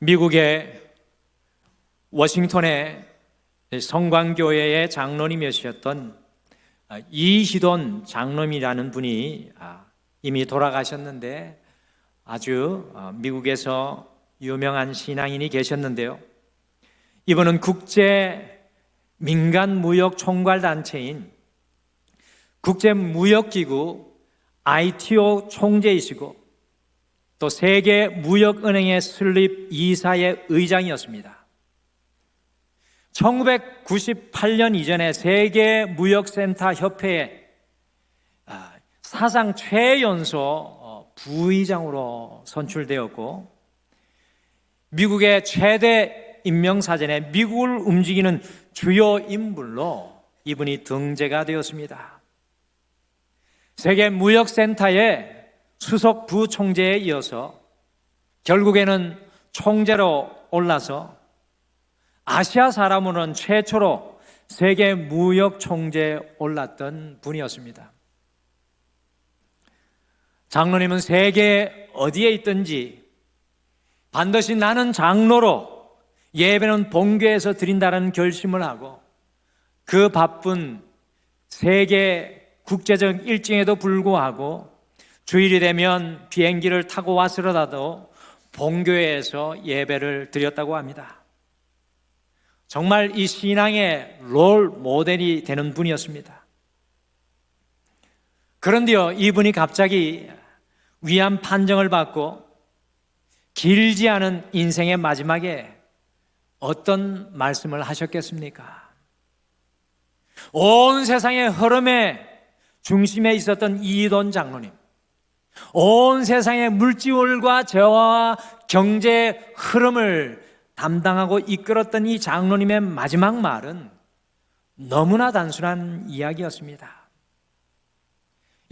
미국의 워싱턴의 성광교회의 장로님이셨던 이희돈 장로님이라는 분이 이미 돌아가셨는데 아주 미국에서 유명한 신앙인이 계셨는데요. 이분은 국제 민간무역 총괄단체인 국제무역기구 ITO 총재이시고 또 세계무역은행의 설립 이사의 의장이었습니다. 1998년 이전에 세계무역센터 협회의 사상 최연소 부의장으로 선출되었고 미국의 최대 임명사전에 미국을 움직이는 주요 인물로 이분이 등재가 되었습니다. 세계무역센터의 수석 부총재에 이어서 결국에는 총재로 올라서 아시아 사람으로는 최초로 세계무역총재에 올랐던 분이었습니다. 장로님은 세계 어디에 있든지 반드시 나는 장로로 예배는 본교에서 드린다는 결심을 하고 그 바쁜 세계 국제적 일정에도 불구하고 주일이 되면 비행기를 타고 왔으라도 본교회에서 예배를 드렸다고 합니다. 정말 이 신앙의 롤 모델이 되는 분이었습니다. 그런데요, 이분이 갑자기 위암 판정을 받고 길지 않은 인생의 마지막에 어떤 말씀을 하셨겠습니까? 온 세상의 흐름의 중심에 있었던 이희돈 장로님, 온 세상의 물질과 재화와 경제 흐름을 담당하고 이끌었던 이 장로님의 마지막 말은 너무나 단순한 이야기였습니다.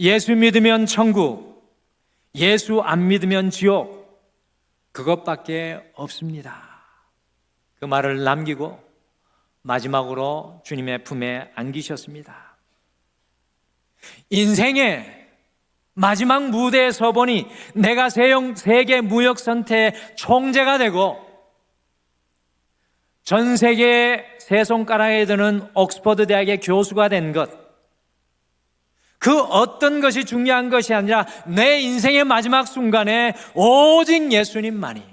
예수 믿으면 천국, 예수 안 믿으면 지옥, 그것밖에 없습니다. 그 말을 남기고 마지막으로 주님의 품에 안기셨습니다. 인생의 마지막 무대에 서보니 내가 세계 무역센터의 총재가 되고 전 세계 세 손가락에 드는 옥스퍼드 대학의 교수가 된 것, 그 어떤 것이 중요한 것이 아니라 내 인생의 마지막 순간에 오직 예수님만이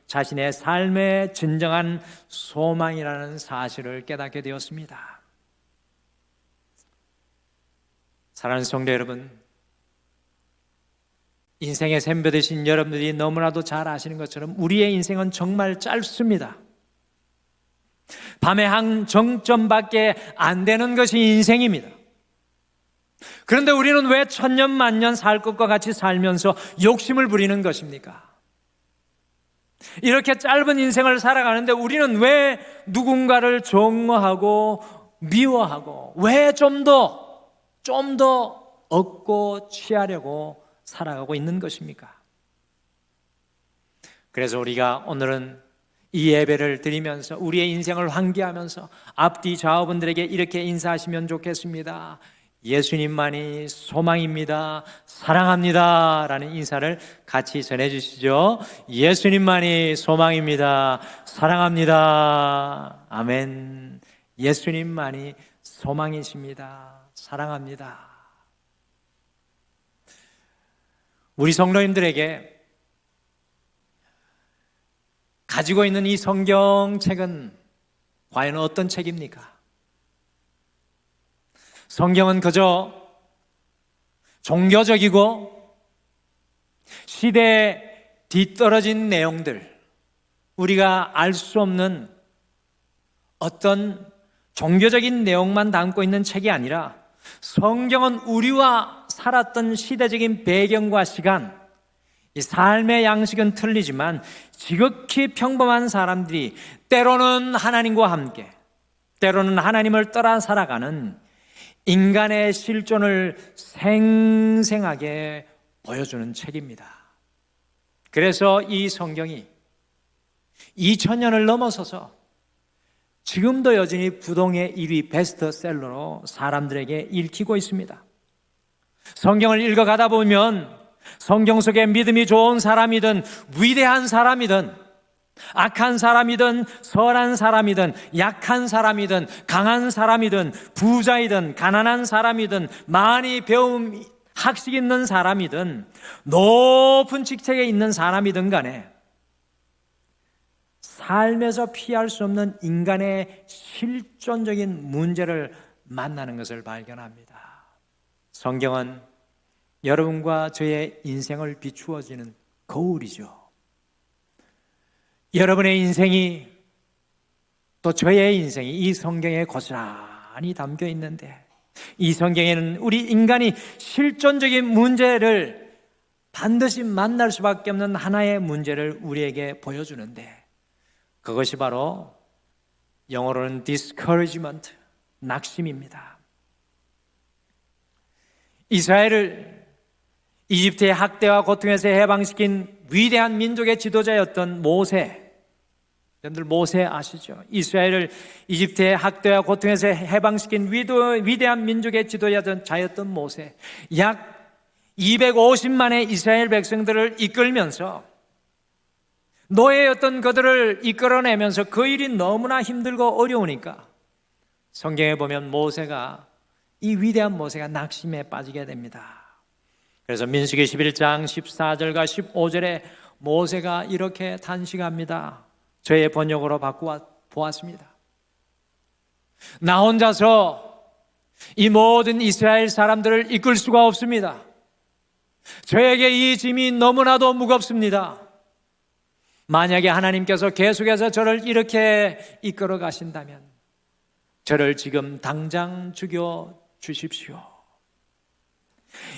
자신의 삶의 진정한 소망이라는 사실을 깨닫게 되었습니다. 사랑하는 성도 여러분, 인생의 샘표 되신 여러분들이 너무나도 잘 아시는 것처럼 우리의 인생은 정말 짧습니다. 밤의 한 정점밖에 안 되는 것이 인생입니다. 그런데 우리는 왜 천년 만년 살 것과 같이 살면서 욕심을 부리는 것입니까? 이렇게 짧은 인생을 살아가는데 우리는 왜 누군가를 정오하고 미워하고 왜 좀 더 얻고 취하려고 살아가고 있는 것입니까? 그래서 우리가 오늘은 이 예배를 드리면서 우리의 인생을 환기하면서 앞뒤 좌우분들에게 이렇게 인사하시면 좋겠습니다. 예수님만이 소망입니다. 사랑합니다. 라는 인사를 같이 전해주시죠. 예수님만이 소망입니다. 사랑합니다. 아멘. 예수님만이 소망이십니다. 사랑합니다. 우리 성도님들에게 가지고 있는 이 성경책은 과연 어떤 책입니까? 성경은 그저 종교적이고 시대에 뒤떨어진 내용들, 우리가 알 수 없는 어떤 종교적인 내용만 담고 있는 책이 아니라 성경은 우리와 살았던 시대적인 배경과 시간, 이 삶의 양식은 틀리지만 지극히 평범한 사람들이 때로는 하나님과 함께, 때로는 하나님을 떠나 살아가는 인간의 실존을 생생하게 보여주는 책입니다. 그래서 이 성경이 2000년을 넘어서서 지금도 여전히 부동의 1위 베스트셀러로 사람들에게 읽히고 있습니다. 성경을 읽어가다 보면 성경 속에 믿음이 좋은 사람이든 위대한 사람이든 악한 사람이든 선한 사람이든 약한 사람이든 강한 사람이든 부자이든 가난한 사람이든 많이 배움 학식 있는 사람이든 높은 직책에 있는 사람이든 간에 삶에서 피할 수 없는 인간의 실존적인 문제를 만나는 것을 발견합니다. 성경은 여러분과 저의 인생을 비추어지는 거울이죠. 여러분의 인생이 또 저의 인생이 이 성경에 고스란히 담겨 있는데, 이 성경에는 우리 인간이 실존적인 문제를 반드시 만날 수밖에 없는 하나의 문제를 우리에게 보여주는데, 그것이 바로 영어로는 discouragement, 낙심입니다. 이스라엘을 이집트의 학대와 고통에서 해방시킨 위대한 민족의 지도자였던 모세, 여러분들 모세 아시죠? 이스라엘을 이집트의 학대와 고통에서 해방시킨 위대한 민족의 지도자였던 모세, 약 250만의 이스라엘 백성들을 이끌면서 노예였던 그들을 이끌어내면서 그 일이 너무나 힘들고 어려우니까 성경에 보면 이 위대한 모세가 낙심에 빠지게 됩니다. 그래서 민수기 11장 14절과 15절에 모세가 이렇게 탄식합니다. 저의 번역으로 바꾸어 보았습니다. 나 혼자서 이 모든 이스라엘 사람들을 이끌 수가 없습니다. 저에게 이 짐이 너무나도 무겁습니다. 만약에 하나님께서 계속해서 저를 이렇게 이끌어 가신다면 저를 지금 당장 죽여 주십시오.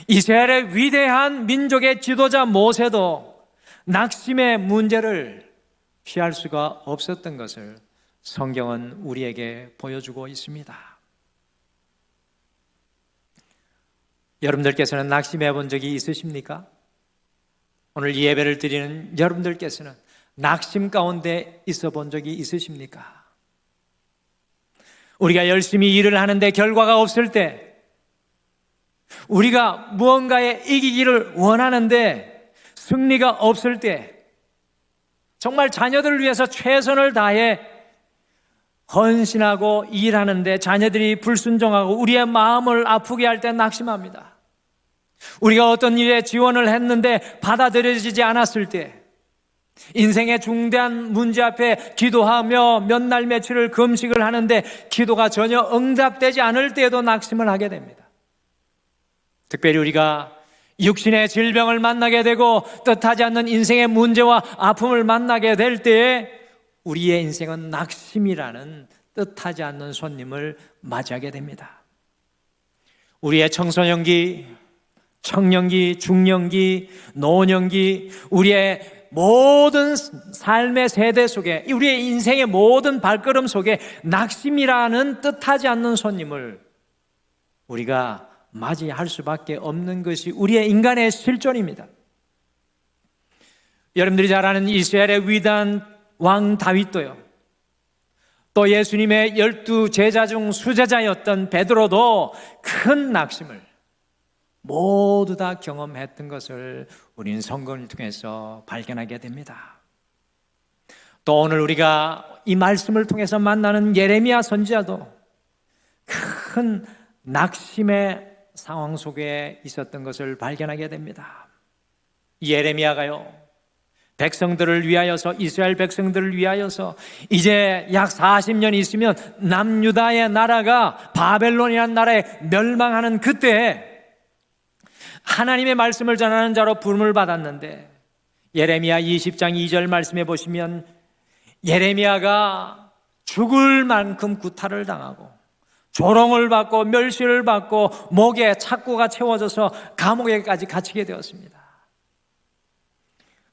이스라엘의 위대한 민족의 지도자 모세도 낙심의 문제를 피할 수가 없었던 것을 성경은 우리에게 보여주고 있습니다. 여러분들께서는 낙심해 본 적이 있으십니까? 오늘 이 예배를 드리는 여러분들께서는 낙심 가운데 있어 본 적이 있으십니까? 우리가 열심히 일을 하는데 결과가 없을 때, 우리가 무언가에 이기기를 원하는데 승리가 없을 때, 정말 자녀들을 위해서 최선을 다해 헌신하고 일하는데 자녀들이 불순종하고 우리의 마음을 아프게 할 때 낙심합니다. 우리가 어떤 일에 지원을 했는데 받아들여지지 않았을 때, 인생의 중대한 문제 앞에 기도하며 몇 날 며칠을 금식을 하는데 기도가 전혀 응답되지 않을 때에도 낙심을 하게 됩니다. 특별히 우리가 육신의 질병을 만나게 되고 뜻하지 않는 인생의 문제와 아픔을 만나게 될 때에 우리의 인생은 낙심이라는 뜻하지 않는 손님을 맞이하게 됩니다. 우리의 청소년기, 청년기, 중년기, 노년기, 우리의 모든 삶의 세대 속에, 우리의 인생의 모든 발걸음 속에 낙심이라는 뜻하지 않는 손님을 우리가 맞이할 수밖에 없는 것이 우리의 인간의 실존입니다. 여러분들이 잘 아는 이스라엘의 위대한 왕 다윗도요, 또 예수님의 12 제자 중 수제자였던 베드로도 큰 낙심을 모두 다 경험했던 것을 우리는 성경을 통해서 발견하게 됩니다. 또 오늘 우리가 이 말씀을 통해서 만나는 예레미야 선지자도 큰 낙심의 상황 속에 있었던 것을 발견하게 됩니다. 예레미야가요, 백성들을 위하여서, 이스라엘 백성들을 위하여서 이제 약 40년 있으면 남유다의 나라가 바벨론이라는 나라에 멸망하는 그때에 하나님의 말씀을 전하는 자로 부름을 받았는데, 예레미야 20장 2절 말씀해 보시면 예레미야가 죽을 만큼 구타를 당하고 조롱을 받고 멸시를 받고 목에 착고가 채워져서 감옥에까지 갇히게 되었습니다.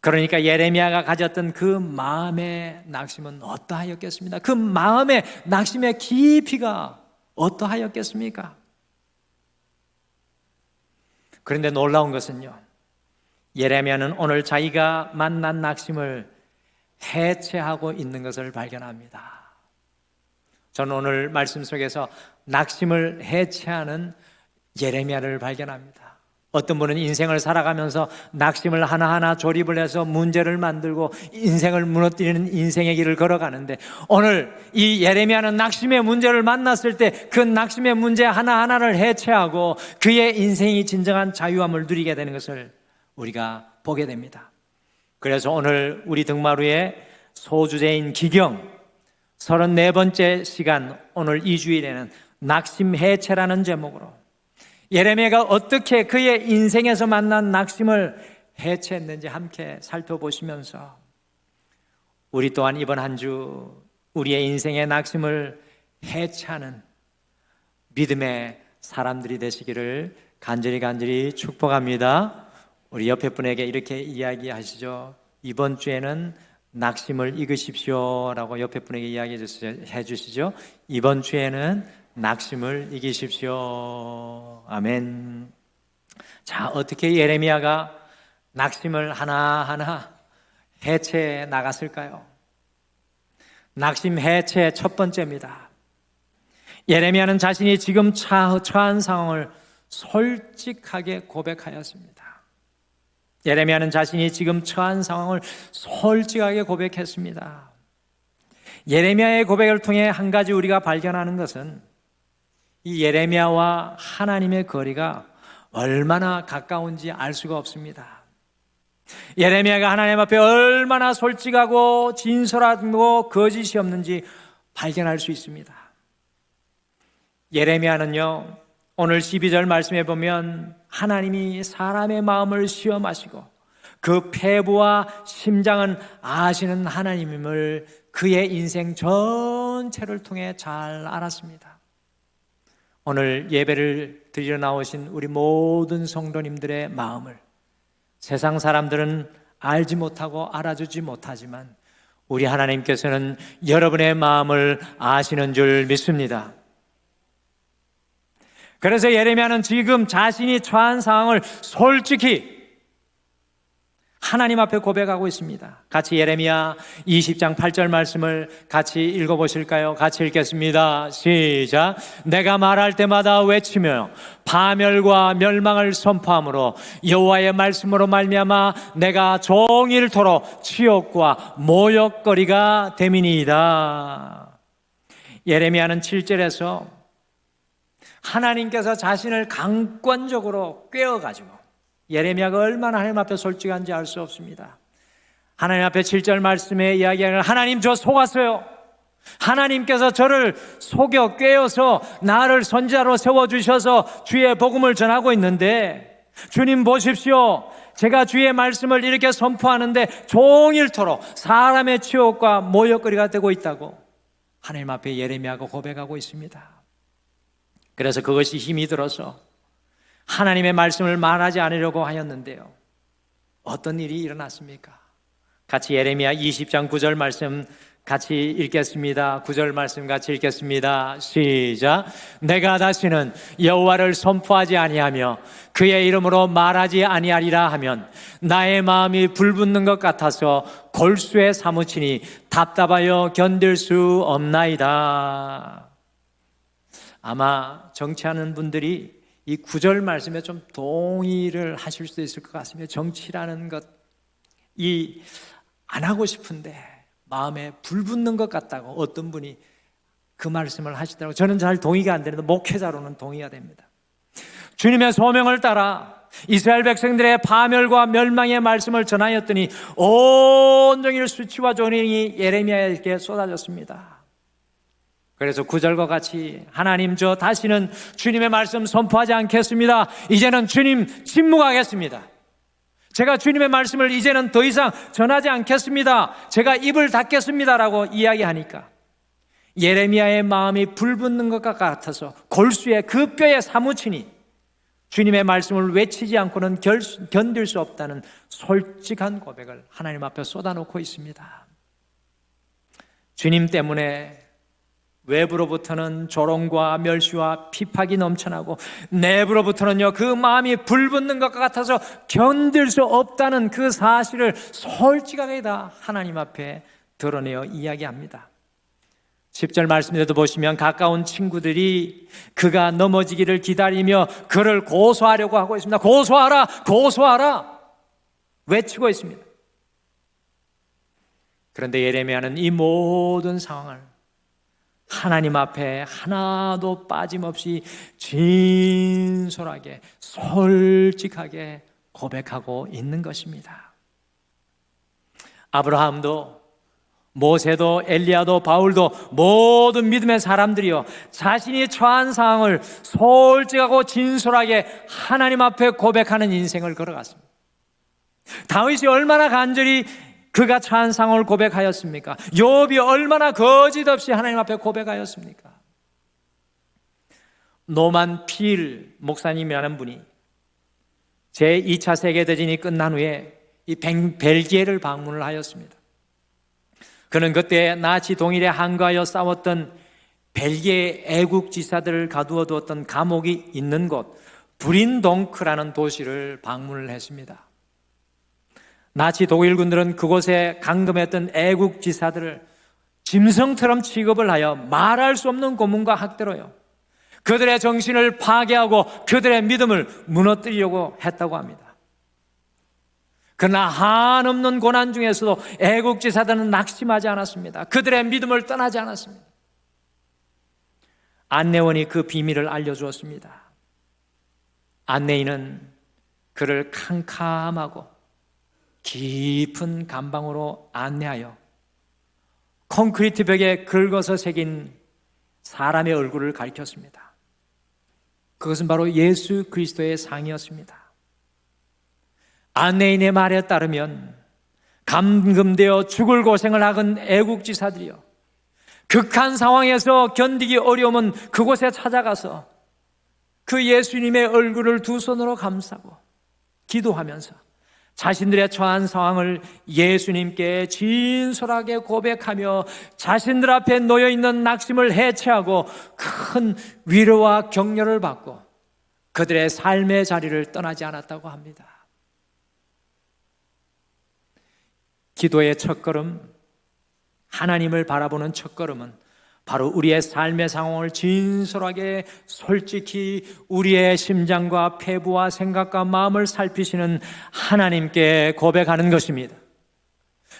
그러니까 예레미야가 가졌던 그 마음의 낙심은 어떠하였겠습니까? 그 마음의 낙심의 깊이가 어떠하였겠습니까? 그런데 놀라운 것은요, 예레미야는 오늘 자기가 만난 낙심을 해체하고 있는 것을 발견합니다. 저는 오늘 말씀 속에서 낙심을 해체하는 예레미야를 발견합니다. 어떤 분은 인생을 살아가면서 낙심을 하나하나 조립을 해서 문제를 만들고 인생을 무너뜨리는 인생의 길을 걸어가는데, 오늘 이 예레미야는 낙심의 문제를 만났을 때 그 낙심의 문제 하나하나를 해체하고 그의 인생이 진정한 자유함을 누리게 되는 것을 우리가 보게 됩니다. 그래서 오늘 우리 등마루의 소주제인 기경 34번째 시간, 오늘 2주일에는 낙심 해체라는 제목으로 예레미야가 어떻게 그의 인생에서 만난 낙심을 해체했는지 함께 살펴보시면서 우리 또한 이번 한 주 우리의 인생의 낙심을 해체하는 믿음의 사람들이 되시기를 간절히 축복합니다. 우리 옆에 분에게 이렇게 이야기하시죠. 이번 주에는 낙심을 이기십시오 라고 옆에 분에게 이야기해 주시죠. 이번 주에는 낙심을 이기십시오. 아멘. 자, 어떻게 예레미야가 낙심을 하나하나 해체해 나갔을까요? 낙심 해체 첫 번째입니다. 예레미야는 자신이 지금 처한 상황을 솔직하게 고백하였습니다. 예레미야는 자신이 지금 처한 상황을 솔직하게 고백했습니다. 예레미야의 고백을 통해 한 가지 우리가 발견하는 것은 이 예레미야와 하나님의 거리가 얼마나 가까운지 알 수가 없습니다. 예레미야가 하나님 앞에 얼마나 솔직하고 진솔하고 거짓이 없는지 발견할 수 있습니다. 예레미야는요, 오늘 12절 말씀에 보면 하나님이 사람의 마음을 시험하시고 그 폐부와 심장은 아시는 하나님임을 그의 인생 전체를 통해 잘 알았습니다. 오늘 예배를 드리러 나오신 우리 모든 성도님들의 마음을 세상 사람들은 알지 못하고 알아주지 못하지만 우리 하나님께서는 여러분의 마음을 아시는 줄 믿습니다. 그래서 예레미야는 지금 자신이 처한 상황을 솔직히 하나님 앞에 고백하고 있습니다. 같이 예레미야 20장 8절 말씀을 같이 읽어보실까요? 같이 읽겠습니다. 시작. 내가 말할 때마다 외치며 파멸과 멸망을 선포함으로 여호와의 말씀으로 말미암아 내가 종일토록 치욕과 모욕거리가 됨이니이다. 예레미야는 7절에서 하나님께서 자신을 강권적으로 꿰어가지고, 예레미야가 얼마나 하나님 앞에 솔직한지 알 수 없습니다. 하나님 앞에 7절 말씀에 이야기하는 하나님 저 속았어요. 하나님께서 저를 속여 꿰어서 나를 선지자로 세워주셔서 주의 복음을 전하고 있는데 주님 보십시오. 제가 주의 말씀을 이렇게 선포하는데 종일토록 사람의 치욕과 모욕거리가 되고 있다고 하나님 앞에 예레미야가 고백하고 있습니다. 그래서 그것이 힘이 들어서 하나님의 말씀을 말하지 않으려고 하였는데요, 어떤 일이 일어났습니까? 같이 예레미야 20장 9절 말씀 같이 읽겠습니다. 9절 말씀 같이 읽겠습니다. 시작. 내가 다시는 여호와를 선포하지 아니하며 그의 이름으로 말하지 아니하리라 하면 나의 마음이 불붙는 것 같아서 골수에 사무치니 답답하여 견딜 수 없나이다. 아마 정치하는 분들이 이 9절 말씀에 좀 동의를 하실 수도 있을 것 같습니다. 정치라는 것, 안 하고 싶은데 마음에 불붙는 것 같다고 어떤 분이 그 말씀을 하시더라고요. 저는 잘 동의가 안 되는데 목회자로는 동의가 됩니다. 주님의 소명을 따라 이스라엘 백성들의 파멸과 멸망의 말씀을 전하였더니 온종일 수치와 조롱이 예레미야에게 쏟아졌습니다. 그래서 9절과 같이 하나님 저 다시는 주님의 말씀 선포하지 않겠습니다. 이제는 주님 침묵하겠습니다. 제가 주님의 말씀을 이제는 더 이상 전하지 않겠습니다. 제가 입을 닫겠습니다 라고 이야기하니까 예레미야의 마음이 불붙는 것과 같아서 골수에 그 뼈에 사무치니 주님의 말씀을 외치지 않고는 견딜 수 없다는 솔직한 고백을 하나님 앞에 쏟아놓고 있습니다. 주님 때문에 외부로부터는 조롱과 멸시와 핍박이 넘쳐나고 내부로부터는요 그 마음이 불붙는 것과 같아서 견딜 수 없다는 그 사실을 솔직하게 다 하나님 앞에 드러내어 이야기합니다. 10절 말씀에도 보시면 가까운 친구들이 그가 넘어지기를 기다리며 그를 고소하려고 하고 있습니다. 고소하라, 고소하라 외치고 있습니다. 그런데 예레미야는 이 모든 상황을 하나님 앞에 하나도 빠짐없이 진솔하게 솔직하게 고백하고 있는 것입니다. 아브라함도 모세도 엘리야도 바울도 모든 믿음의 사람들이요 자신이 처한 상황을 솔직하고 진솔하게 하나님 앞에 고백하는 인생을 걸어갔습니다. 다윗이 얼마나 간절히 그가 처한 상황을 고백하였습니까? 욥이 얼마나 거짓 없이 하나님 앞에 고백하였습니까? 노만 필 목사님이라는 분이 제2차 세계대전이 끝난 후에 이 벨기에를 방문을 하였습니다. 그는 그때 나치 동일에 항거하여 싸웠던 벨기에 애국지사들을 가두어 두었던 감옥이 있는 곳 브린동크라는 도시를 방문을 했습니다. 나치 독일군들은 그곳에 감금했던 애국지사들을 짐승처럼 취급을 하여 말할 수 없는 고문과 학대로요 그들의 정신을 파괴하고 그들의 믿음을 무너뜨리려고 했다고 합니다. 그러나 한없는 고난 중에서도 애국지사들은 낙심하지 않았습니다. 그들의 믿음을 떠나지 않았습니다. 안내원이 그 비밀을 알려주었습니다. 안내인은 그를 캄캄하고 깊은 감방으로 안내하여 콘크리트 벽에 긁어서 새긴 사람의 얼굴을 가리켰습니다. 그것은 바로 예수 그리스도의 상이었습니다. 안내인의 말에 따르면 감금되어 죽을 고생을 하건 애국지사들이요 극한 상황에서 견디기 어려우면 그곳에 찾아가서 그 예수님의 얼굴을 두 손으로 감싸고 기도하면서 자신들의 처한 상황을 예수님께 진솔하게 고백하며 자신들 앞에 놓여있는 낙심을 해체하고 큰 위로와 격려를 받고 그들의 삶의 자리를 떠나지 않았다고 합니다. 기도의 첫걸음, 하나님을 바라보는 첫걸음은 바로 우리의 삶의 상황을 진솔하게 솔직히 우리의 심장과 폐부와 생각과 마음을 살피시는 하나님께 고백하는 것입니다.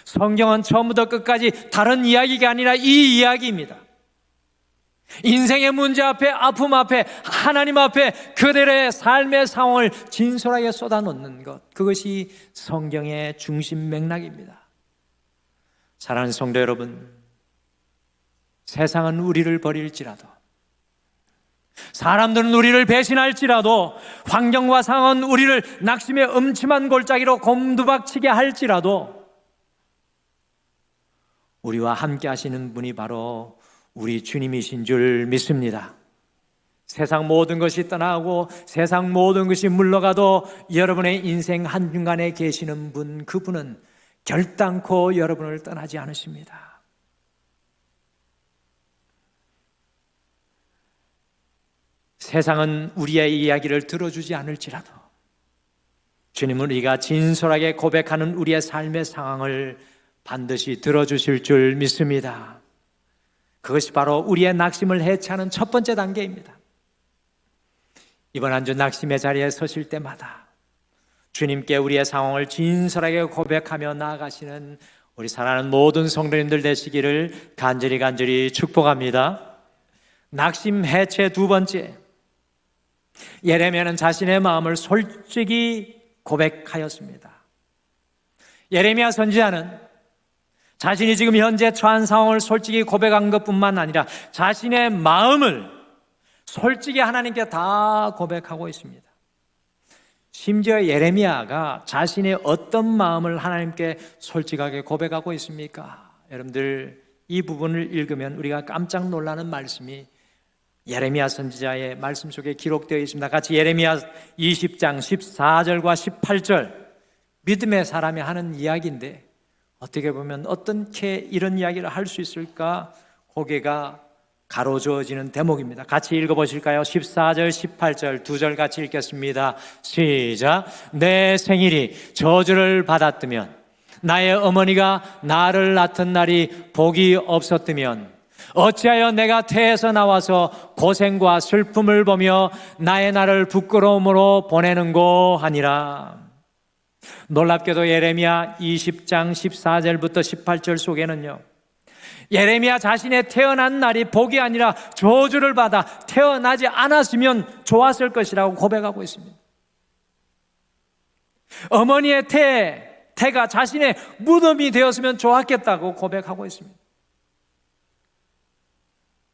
성경은 처음부터 끝까지 다른 이야기가 아니라 이 이야기입니다. 인생의 문제 앞에, 아픔 앞에, 하나님 앞에 그들의 삶의 상황을 진솔하게 쏟아놓는 것, 그것이 성경의 중심 맥락입니다. 사랑하는 성도 여러분, 세상은 우리를 버릴지라도, 사람들은 우리를 배신할지라도, 환경과 상황은 우리를 낙심의 음침한 골짜기로 곰두박치게 할지라도 우리와 함께 하시는 분이 바로 우리 주님이신 줄 믿습니다. 세상 모든 것이 떠나고 세상 모든 것이 물러가도 여러분의 인생 한중간에 계시는 분, 그분은 결단코 여러분을 떠나지 않으십니다. 세상은 우리의 이야기를 들어주지 않을지라도 주님은 우리가 진솔하게 고백하는 우리의 삶의 상황을 반드시 들어주실 줄 믿습니다. 그것이 바로 우리의 낙심을 해체하는 첫 번째 단계입니다. 이번 한 주 낙심의 자리에 서실 때마다 주님께 우리의 상황을 진솔하게 고백하며 나아가시는 우리 사랑하는 모든 성도님들 되시기를 간절히 축복합니다. 낙심 해체 두 번째, 예레미야는 자신의 마음을 솔직히 고백하였습니다. 예레미야 선지자는 자신이 지금 현재 처한 상황을 솔직히 고백한 것뿐만 아니라 자신의 마음을 솔직히 하나님께 다 고백하고 있습니다. 심지어 예레미야가 자신의 어떤 마음을 하나님께 솔직하게 고백하고 있습니까? 여러분들 이 부분을 읽으면 우리가 깜짝 놀라는 말씀이 예레미야 선지자의 말씀 속에 기록되어 있습니다. 같이 예레미야 20장 14절과 18절, 믿음의 사람이 하는 이야기인데 어떻게 보면 어떻게 이런 이야기를 할 수 있을까 고개가 가로저어지는 대목입니다. 같이 읽어보실까요? 14절 18절 두 절 같이 읽겠습니다. 시작. 내 생일이 저주를 받았으면, 나의 어머니가 나를 낳던 날이 복이 없었으면, 어찌하여 내가 태에서 나와서 고생과 슬픔을 보며 나의 날을 부끄러움으로 보내는고 하니라. 놀랍게도 예레미야 20장 14절부터 18절 속에는요, 예레미야 자신의 태어난 날이 복이 아니라 저주를 받아 태어나지 않았으면 좋았을 것이라고 고백하고 있습니다. 어머니의 태가 자신의 무덤이 되었으면 좋았겠다고 고백하고 있습니다.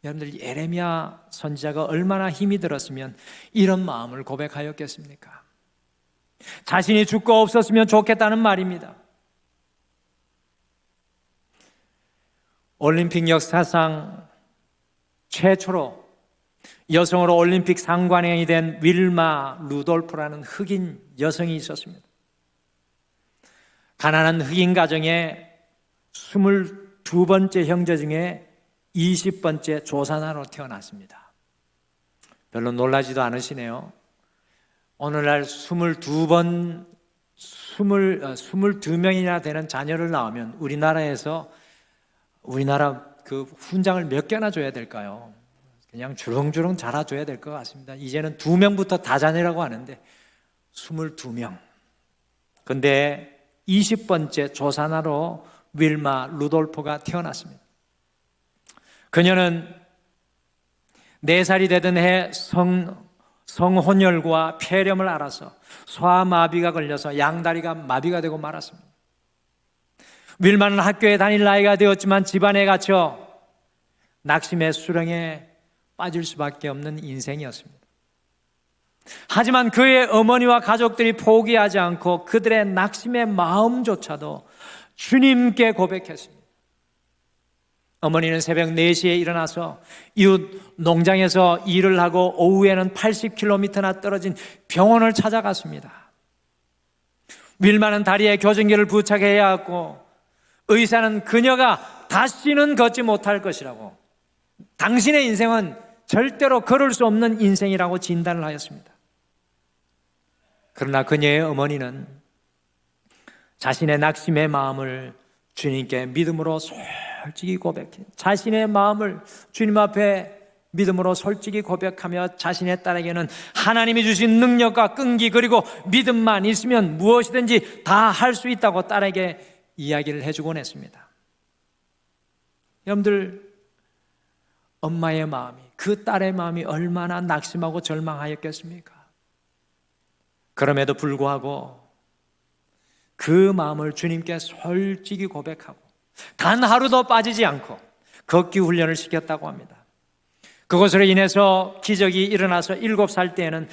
여러분들, 예레미야 선지자가 얼마나 힘이 들었으면 이런 마음을 고백하였겠습니까? 자신이 죽고 없었으면 좋겠다는 말입니다. 올림픽 역사상 최초로 여성으로 올림픽 상관왕이 된 윌마 루돌프라는 흑인 여성이 있었습니다. 가난한 흑인 가정의 22번째 형제 중에 20번째 조산아로 태어났습니다. 별로 놀라지도 않으시네요. 오늘날 22명이나 되는 자녀를 낳으면 우리나라 그 훈장을 몇 개나 줘야 될까요? 그냥 주렁주렁 자라줘야 될 것 같습니다. 이제는 2명부터 다자녀라고 하는데 22명. 근데 20번째 조산아로 윌마 루돌프가 태어났습니다. 그녀는 4살이 되던 해 성혼혈과 폐렴을 앓아서 소아마비가 걸려서 양다리가 마비가 되고 말았습니다. 윌마는 학교에 다닐 나이가 되었지만 집안에 갇혀 낙심의 수렁에 빠질 수밖에 없는 인생이었습니다. 하지만 그의 어머니와 가족들이 포기하지 않고 그들의 낙심의 마음조차도 주님께 고백했습니다. 어머니는 새벽 4시에 일어나서 이웃 농장에서 일을 하고 오후에는 80km나 떨어진 병원을 찾아갔습니다. 윌마는 다리에 교정기를 부착해야 했고 의사는 그녀가 다시는 걷지 못할 것이라고, 당신의 인생은 절대로 걸을 수 없는 인생이라고 진단을 하였습니다. 그러나 그녀의 어머니는 자신의 낙심의 마음을 주님께 믿음으로 솔직히 고백해, 자신의 마음을 주님 앞에 믿음으로 솔직히 고백하며 자신의 딸에게는 하나님이 주신 능력과 끈기 그리고 믿음만 있으면 무엇이든지 다 할 수 있다고 딸에게 이야기를 해주곤 했습니다. 여러분들, 엄마의 마음이, 그 딸의 마음이 얼마나 낙심하고 절망하였겠습니까? 그럼에도 불구하고 그 마음을 주님께 솔직히 고백하고 단 하루도 빠지지 않고 걷기 훈련을 시켰다고 합니다. 그것으로 인해서 기적이 일어나서 7살 때에는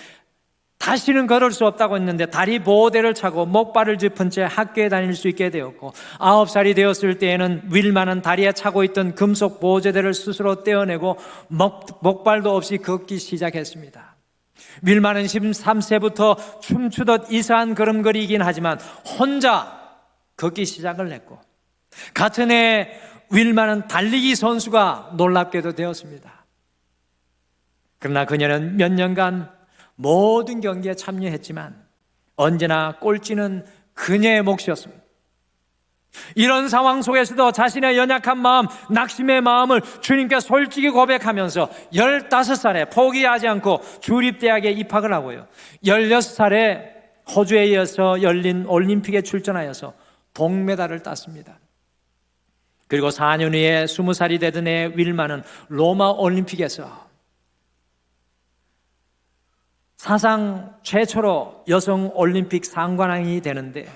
다시는 걸을 수 없다고 했는데 다리 보호대를 차고 목발을 짚은 채 학교에 다닐 수 있게 되었고, 9살이 되었을 때에는 윌마는 다리에 차고 있던 금속 보호대를 스스로 떼어내고 목발도 없이 걷기 시작했습니다. 윌마는 13세부터 춤추듯 이상한 걸음걸이이긴 하지만 혼자 걷기 시작을 했고, 같은 해 윌마는 달리기 선수가 놀랍게도 되었습니다. 그러나 그녀는 몇 년간 모든 경기에 참여했지만 언제나 꼴찌는 그녀의 몫이었습니다. 이런 상황 속에서도 자신의 연약한 마음, 낙심의 마음을 주님께 솔직히 고백하면서 15살에 포기하지 않고 주립대학에 입학을 하고요, 16살에 호주에 이어서 열린 올림픽에 출전하여서 동메달을 땄습니다. 그리고 4년 후에 20살이 되던 해 윌마는 로마 올림픽에서 사상 최초로 여성 올림픽 상관왕이 되는데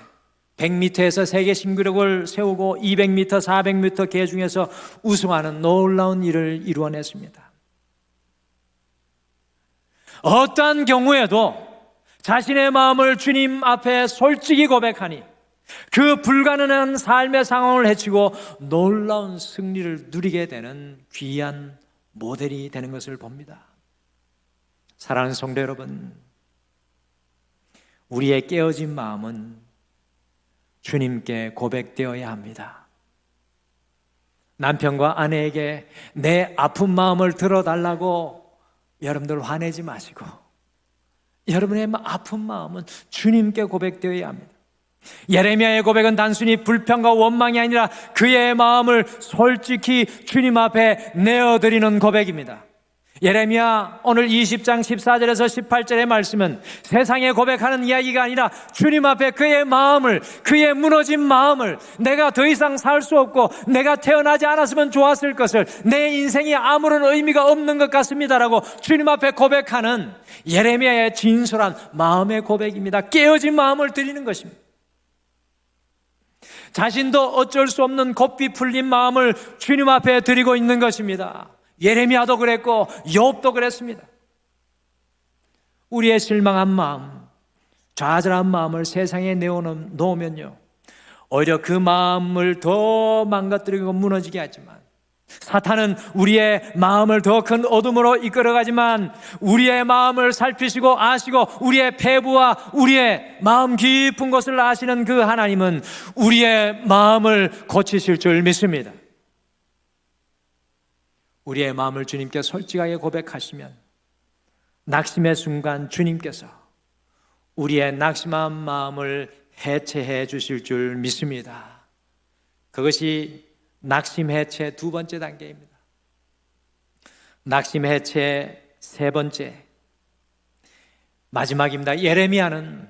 100m에서 세계 신기록을 세우고 200m, 400m 계중에서 우승하는 놀라운 일을 이루어냈습니다. 어떠한 경우에도 자신의 마음을 주님 앞에 솔직히 고백하니 그 불가능한 삶의 상황을 헤치고 놀라운 승리를 누리게 되는 귀한 모델이 되는 것을 봅니다. 사랑하는 성도 여러분, 우리의 깨어진 마음은 주님께 고백되어야 합니다. 남편과 아내에게 내 아픈 마음을 들어달라고 여러분들 화내지 마시고 여러분의 아픈 마음은 주님께 고백되어야 합니다. 예레미야의 고백은 단순히 불평과 원망이 아니라 그의 마음을 솔직히 주님 앞에 내어드리는 고백입니다. 예레미야 오늘 20장 14절에서 18절의 말씀은 세상에 고백하는 이야기가 아니라 주님 앞에 그의 마음을, 그의 무너진 마음을, 내가 더 이상 살 수 없고 내가 태어나지 않았으면 좋았을 것을, 내 인생이 아무런 의미가 없는 것 같습니다라고 주님 앞에 고백하는 예레미야의 진솔한 마음의 고백입니다. 깨어진 마음을 드리는 것입니다. 자신도 어쩔 수 없는 곱비 풀린 마음을 주님 앞에 드리고 있는 것입니다. 예레미야도 그랬고 욥도 그랬습니다. 우리의 실망한 마음, 좌절한 마음을 세상에 내어놓으면요, 오히려 그 마음을 더 망가뜨리고 무너지게 하지만, 사탄은 우리의 마음을 더 큰 어둠으로 이끌어가지만, 우리의 마음을 살피시고 아시고 우리의 배부와 우리의 마음 깊은 것을 아시는 그 하나님은 우리의 마음을 고치실 줄 믿습니다. 우리의 마음을 주님께 솔직하게 고백하시면 낙심의 순간 주님께서 우리의 낙심한 마음을 해체해 주실 줄 믿습니다. 그것이 낙심 해체 두 번째 단계입니다. 낙심 해체 세 번째, 마지막입니다. 예레미야는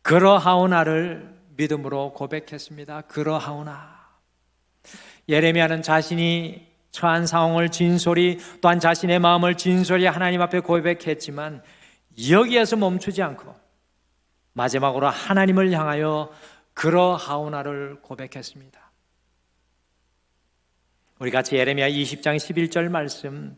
그러하오나를 믿음으로 고백했습니다. 그러하오나. 예레미야는 자신이 처한 상황을 진솔히, 또한 자신의 마음을 진솔히 하나님 앞에 고백했지만 여기에서 멈추지 않고 마지막으로 하나님을 향하여 그러하오나를 고백했습니다. 우리 같이 예레미야 20장 11절 말씀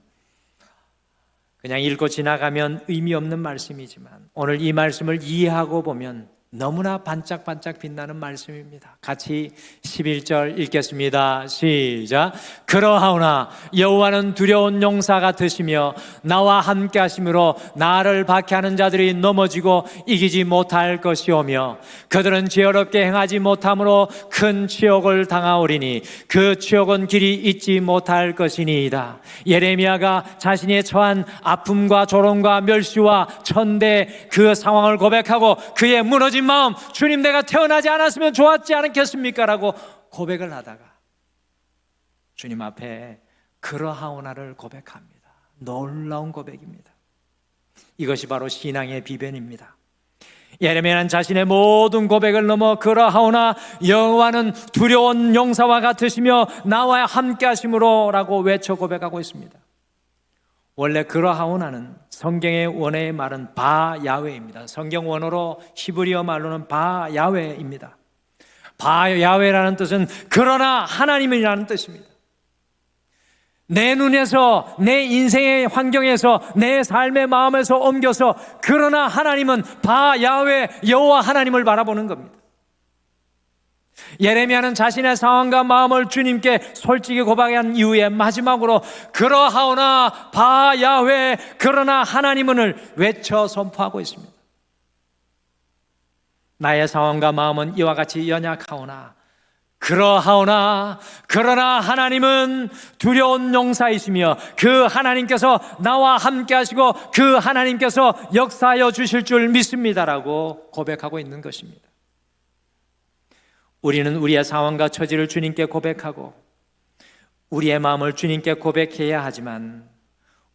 그냥 읽고 지나가면 의미 없는 말씀이지만 오늘 이 말씀을 이해하고 보면 너무나 반짝반짝 빛나는 말씀입니다. 같이 11절 읽겠습니다. 시작. 그러하오나 여호와는 두려운 용사 같으시며 나와 함께 하심으로 나를 박해하는 자들이 넘어지고 이기지 못할 것이오며 그들은 지혜롭게 행하지 못함으로 큰 치욕을 당하오리니 그 치욕은 길이 잊지 못할 것이니이다. 예레미야가 자신이 처한 아픔과 조롱과 멸시와 천대 그 상황을 고백하고 그의 무너진 마음, 주님 내가 태어나지 않았으면 좋았지 않겠습니까? 라고 고백을 하다가 주님 앞에 그러하오나를 고백합니다. 놀라운 고백입니다. 이것이 바로 신앙의 비변입니다. 예레미야는 자신의 모든 고백을 넘어 그러하오나 여호와는 두려운 용사와 같으시며 나와 함께 하심으로 라고 외쳐 고백하고 있습니다. 원래 그러하오나는 성경의 원어의 말은 바 야훼입니다. 성경 원어로 히브리어 말로는 바 야훼입니다. 바 야훼라는 뜻은 그러나 하나님이라는 뜻입니다. 내 눈에서, 내 인생의 환경에서, 내 삶의 마음에서 옮겨서 그러나 하나님은 바 야훼 여호와 하나님을 바라보는 겁니다. 예레미야는 자신의 상황과 마음을 주님께 솔직히 고백한 이후에 마지막으로 그러하오나 바 야훼 그러나 하나님은을 외쳐 선포하고 있습니다. 나의 상황과 마음은 이와 같이 연약하오나 그러하오나 그러나 하나님은 두려운 용사이시며 그 하나님께서 나와 함께 하시고 그 하나님께서 역사하여 주실 줄 믿습니다라고 고백하고 있는 것입니다. 우리는 우리의 상황과 처지를 주님께 고백하고 우리의 마음을 주님께 고백해야 하지만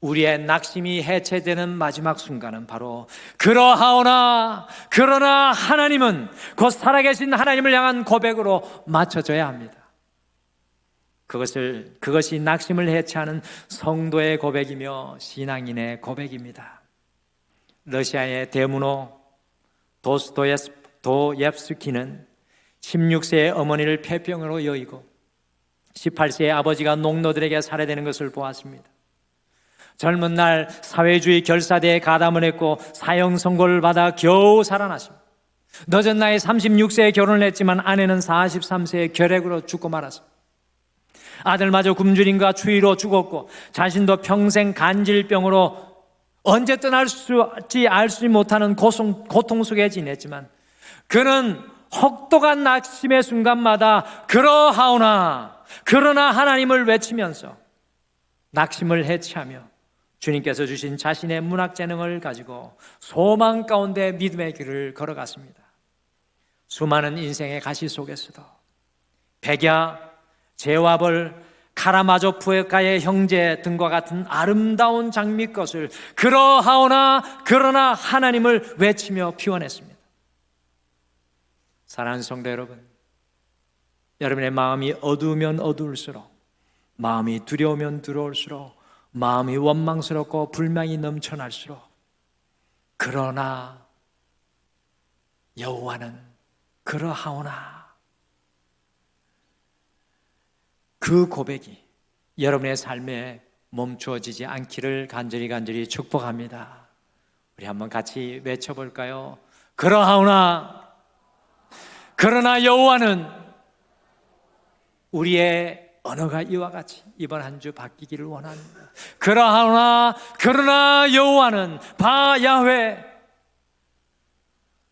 우리의 낙심이 해체되는 마지막 순간은 바로 그러하오나 그러나 하나님은 곧 살아계신 하나님을 향한 고백으로 맞춰져야 합니다. 그것이 낙심을 해체하는 성도의 고백이며 신앙인의 고백입니다. 러시아의 대문호 도스토옙스키는 16세의 어머니를 폐병으로 여의고 18세의 아버지가 농노들에게 살해되는 것을 보았습니다. 젊은 날 사회주의 결사대에 가담을 했고 사형 선고를 받아 겨우 살아났습니다. 늦은 나이 36세에 결혼을 했지만 아내는 43세에 결핵으로 죽고 말았습니다. 아들마저 굶주림과 추위로 죽었고 자신도 평생 간질병으로 언제 떠날지 알 수 못하는 고통 속에 지냈지만 그는 혹독한 낙심의 순간마다 그러하오나 그러나 하나님을 외치면서 낙심을 해체하며 주님께서 주신 자신의 문학 재능을 가지고 소망 가운데 믿음의 길을 걸어갔습니다. 수많은 인생의 가시 속에서도 백야, 제와벌, 카라마조프가의 형제 등과 같은 아름다운 장미꽃을 그러나 하나님을 외치며 피워냈습니다. 사랑하는 성도 여러분, 여러분의 마음이 어두우면 어두울수록, 마음이 두려우면 두려울수록, 마음이 원망스럽고 불만이 넘쳐날수록, 그러나 여호와는 그러하오나, 그 고백이 여러분의 삶에 멈추어지지 않기를 간절히 축복합니다. 우리 한번 같이 외쳐볼까요? 그러하오나, 그러나 여호와는, 우리의 언어가 이와 같이 이번 한 주 바뀌기를 원합니다. 그러나 여호와는 바야훼,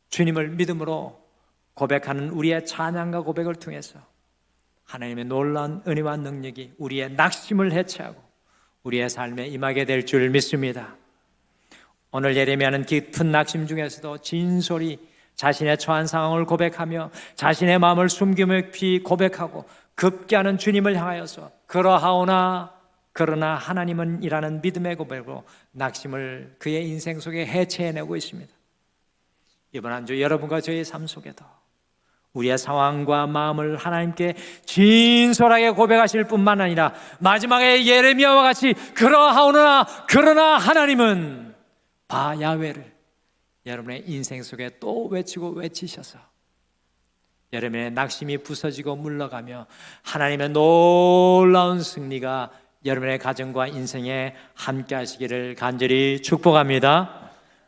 주님을 믿음으로 고백하는 우리의 찬양과 고백을 통해서 하나님의 놀라운 은혜와 능력이 우리의 낙심을 해체하고 우리의 삶에 임하게 될 줄 믿습니다. 오늘 예레미야는 깊은 낙심 중에서도 진솔히 자신의 처한 상황을 고백하며 자신의 마음을 숨기며 고백하고 급기야는 주님을 향하여서 그러하오나 그러나 하나님은 이라는 믿음의 고백으로 낙심을 그의 인생 속에 해체해내고 있습니다. 이번 한 주 여러분과 저의 삶 속에도 우리의 상황과 마음을 하나님께 진솔하게 고백하실 뿐만 아니라 마지막에 예레미야와 같이 그러하오나 그러나 하나님은 바야훼를 여러분의 인생 속에 또 외치셔서 여러분의 낙심이 부서지고 물러가며 하나님의 놀라운 승리가 여러분의 가정과 인생에 함께 하시기를 간절히 축복합니다.